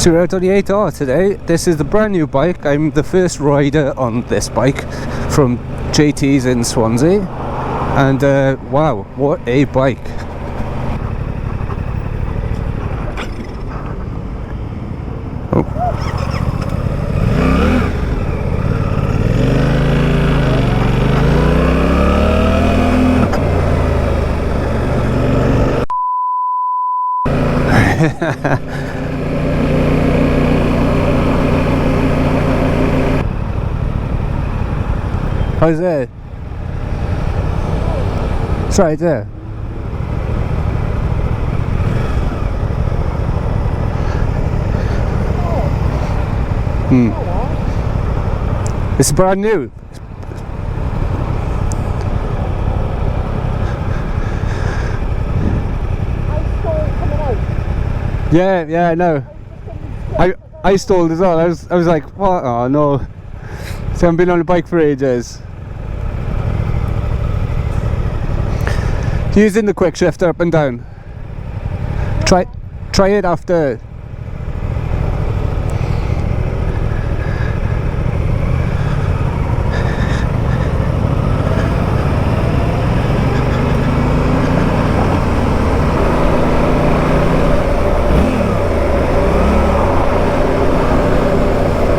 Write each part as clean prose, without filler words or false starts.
So we're out on the 8R today. This is the brand new bike. I'm the first rider on this bike from JT's in Swansea, and wow, what a bike. How's that? It's right there. It's brand new. Yeah, I know. I stalled as well. I was like, what? Oh no. So I haven't been on a bike for ages. Using the quick shifter up and down. Try it after.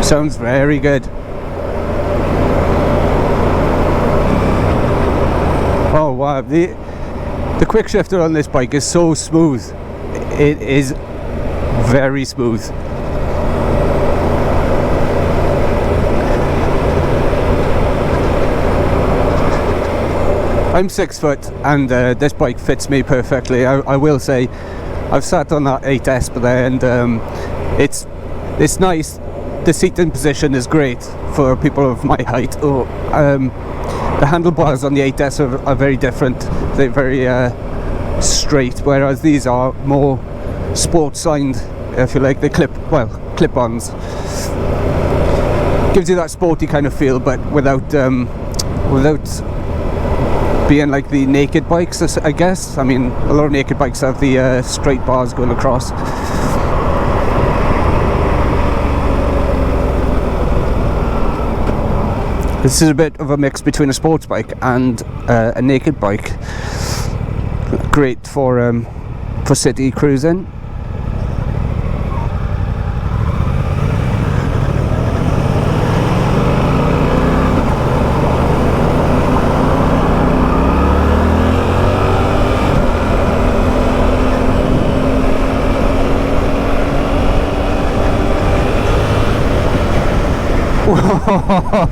Sounds very good. Oh wow, the quick shifter on this bike is so smooth. It is very smooth. I'm 6 foot and this bike fits me perfectly. I will say I've sat on that 8S there, and it's nice. The seating position is great for people of my height. The handlebars on the 8S are very different. They're very straight, whereas these are more sport signed, if you like. They clip-ons. Gives you that sporty kind of feel, but without being like the naked bikes, I guess. I mean, a lot of naked bikes have the straight bars going across. This is a bit of a mix between a sports bike and a naked bike. Great for city cruising.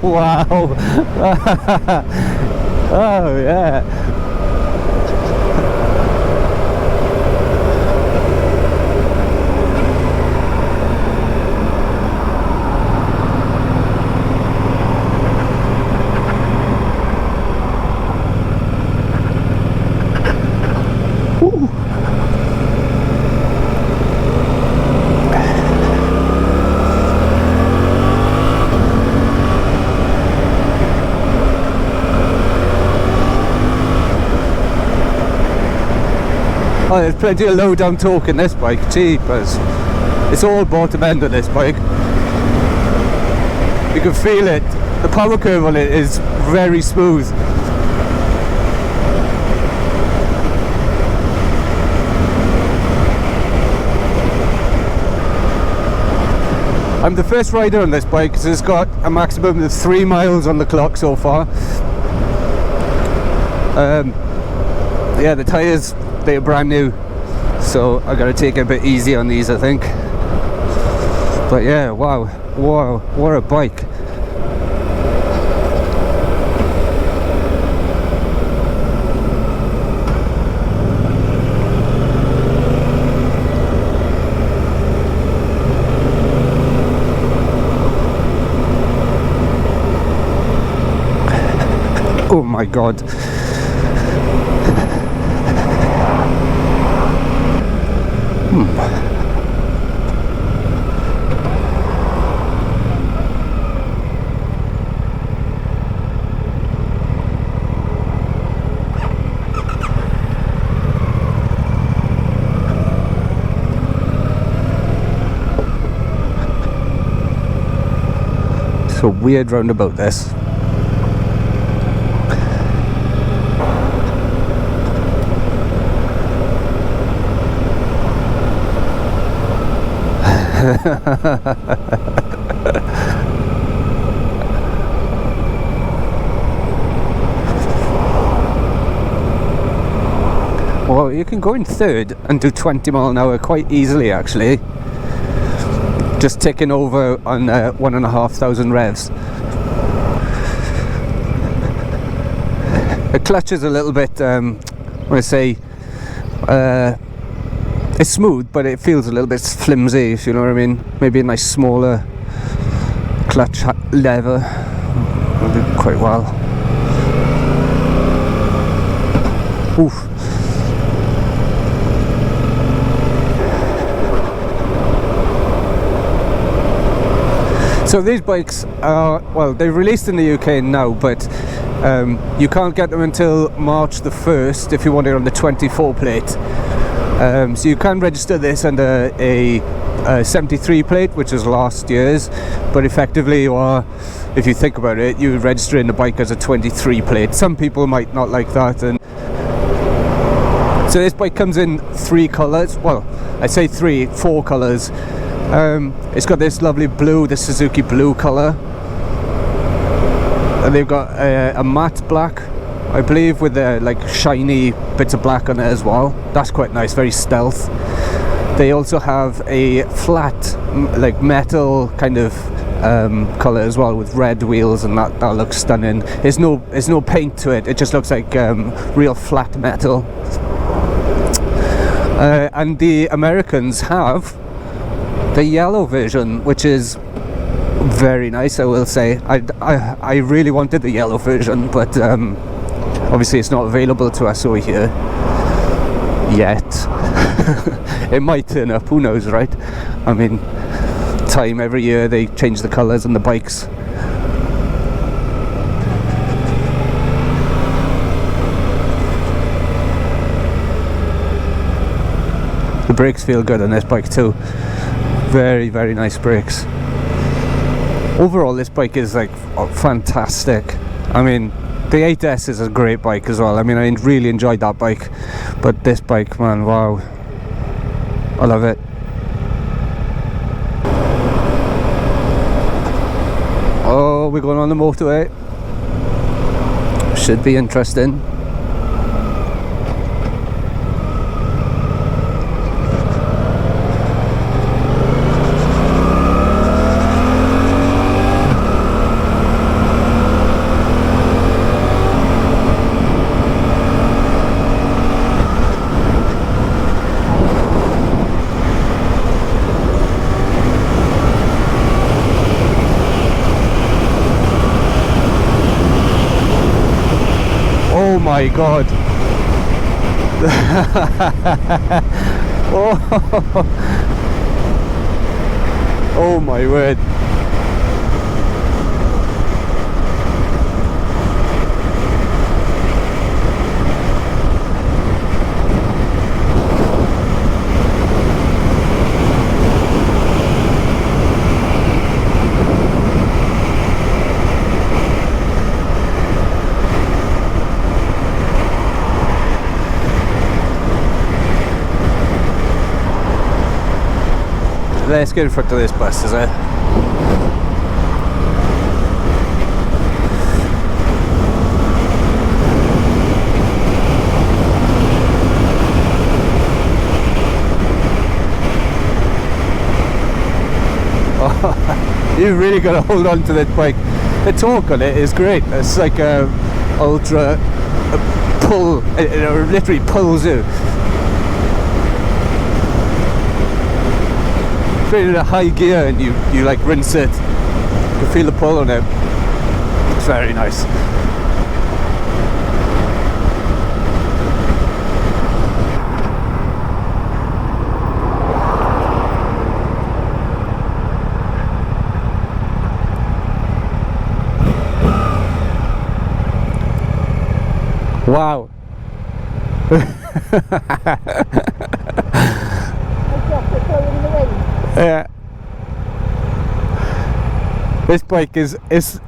Wow. Oh yeah. Ooh. Oh, there's plenty of low down torque in this bike, jeepers. It's all bottom end on this bike. You can feel it. The power curve on it is very smooth. I'm the first rider on this bike because it's got a maximum of 3 miles on the clock so far. Yeah, the tyres, they're brand new, so I gotta take it a bit easy on these, I think. But yeah, wow, what a bike. Oh my god. So weird roundabout this. Well, you can go in third and do 20 mile an hour quite easily, actually. Just taking over on 1,500 revs. The clutch is a little bit, I say, it's smooth, but it feels a little bit flimsy, if you know what I mean. Maybe a nice smaller clutch lever will do quite well. Oof. So these bikes are, well, they're released in the UK now, but you can't get them until March the 1st if you want it on the 24 plate. So you can register this under a 73 plate, which is last year's, but effectively you are, if you think about it, you're registering the bike as a 23 plate. Some people might not like that, and so this bike comes in 3 colours. Well, I say 4 colours. It's got this lovely blue, the Suzuki blue colour, and they've got a matte black, I believe, with like shiny bits of black on it as well. That's quite nice, very stealth. They also have a flat, like metal kind of colour as well, with red wheels, and that looks stunning. There's no paint to it. It just looks like real flat metal. And the Americans have the yellow version, which is very nice, I will say. I really wanted the yellow version, but obviously it's not available to us over here yet. It might turn up, who knows, right? I mean, time every year they change the colours on the bikes. The brakes feel good on this bike too. Very, very nice brakes. Overall, this bike is like fantastic. I mean, the 8S is a great bike as well. I mean, I really enjoyed that bike, but this bike, man, wow, I love it. Oh, we're going on the motorway. Should be interesting. Oh my god. Oh my word. Let's get in front of this bus, is it? Oh, you really got to hold on to that bike. The torque on it is great. It's like a ultra pull. It literally pulls you. Put it in a high gear and you like rinse it. You can feel the pull on it. It's very nice. Wow. Yeah. This bike is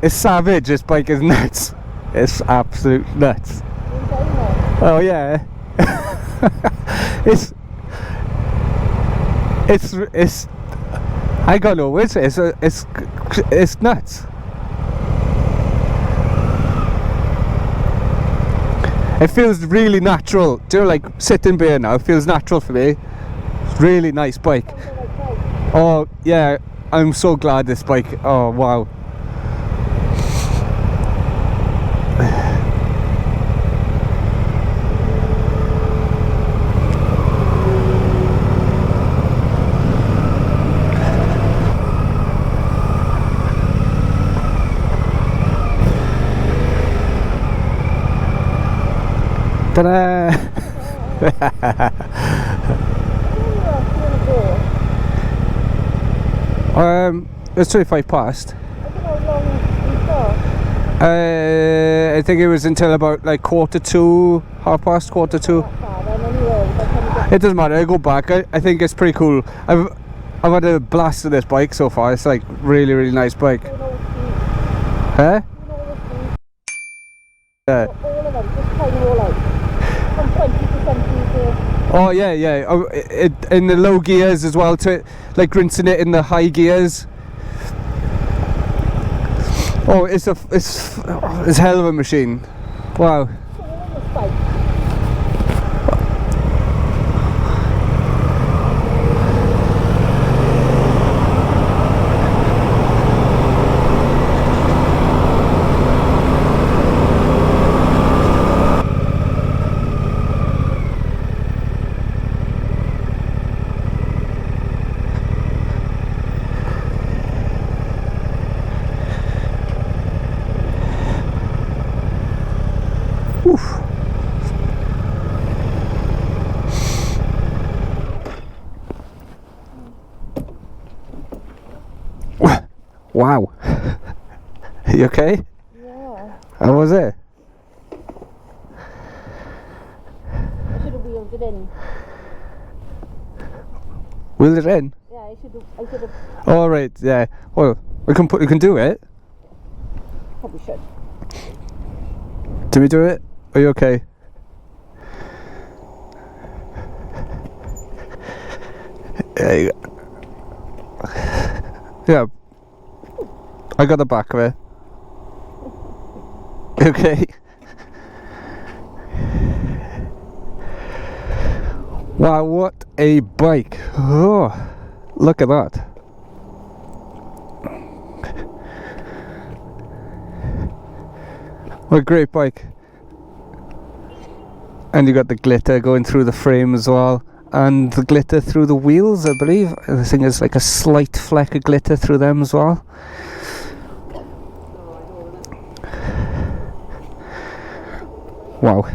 savage. This bike is nuts. It's absolute nuts. Oh yeah. it's I got no words. It's nuts. It feels really natural. Do you know, like sitting there now? It feels natural for me. It's a really nice bike. Oh yeah, I'm so glad this bike. Oh wow. Ta-da! It's 25 past. I think it was until about like 1:45, 1:45. It doesn't matter. I go back. I think it's pretty cool. I've had a blast with this bike so far. It's like really nice bike. Huh? Yeah. Oh yeah. Oh, in the low gears as well, to like rinsing it in the high gears. Oh, it's a hell of a machine. Wow. Oof. Wow. Are you okay? Yeah. How was it? I should have wheeled it in. Wheel it in? Yeah, I should have. All right. Yeah. Well, we can do it. Probably should. Do we do it? Are you okay? Yeah. I got the back of it. Okay. Wow, what a bike. Oh, look at that. What a great bike. And you got the glitter going through the frame as well, and the glitter through the wheels, I believe. I think there's like a slight fleck of glitter through them as well. Wow.